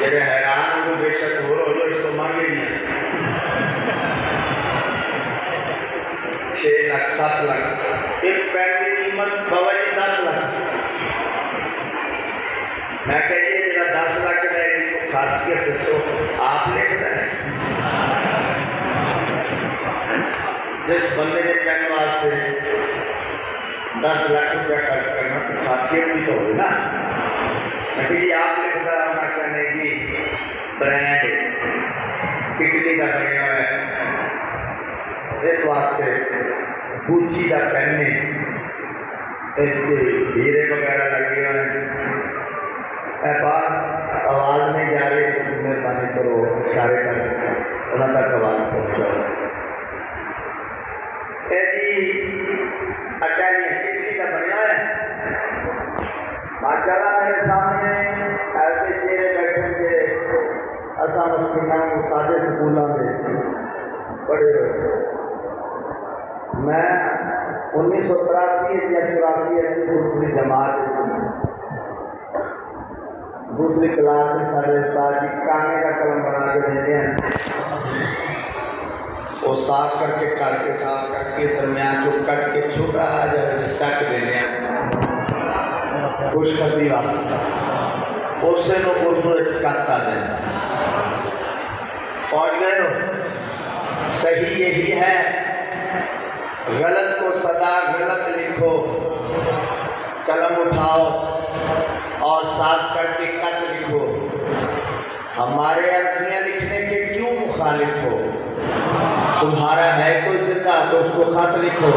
मेरे हैरान हो बेशक हो लो इसको मांगे नहीं 6 लाख 7 लाख एक पेन की कीमत बाबा जी 10 लाख। मैं कहिए जरा 10 लाख रहेगी तो खासियत दसो आप लिख रहे हैं। जिस बंदे ने पेन वास्ते 10 लाख रुपया खर्च करना तो खासियत भी तो हो ना। जी आप लिख रहा होना कहने की ब्रांड टिकली का बने हुआ है इस वास्ते गुची का पहनने हीरे वगैरह लगे हुए हैं। बात आवाज नहीं जा रही तो मेहरबानी करो इशारे कर उन्होंने तक आवाज पहुंचाओ। जी अटैलियन टिकली का बनया है माशाल्लाह। मेरे सामने ऐसे चेहरे बैठे थे असा मस्किना सादे स्कूलों में पढ़े हुए। मैं 1983 या 84 दूसरी जमात दूसरी क्लास में सारे उस्ताद जी काने का कलम बना के देते हैं वो साफ करके काट के साफ करके दरमियान जो कट के छोटा जरा कट देते हैं खुशखबरी वास्ते उसे नो उर्दू करता है। पहुंच गए हो सही यही है गलत को सदा गलत लिखो कलम उठाओ और साफ करके खत लिखो। हमारे अर्जियां लिखने के क्यों मुखालिफ हो। तुम्हारा है कोई जिंदा तो उसको खत लिखो।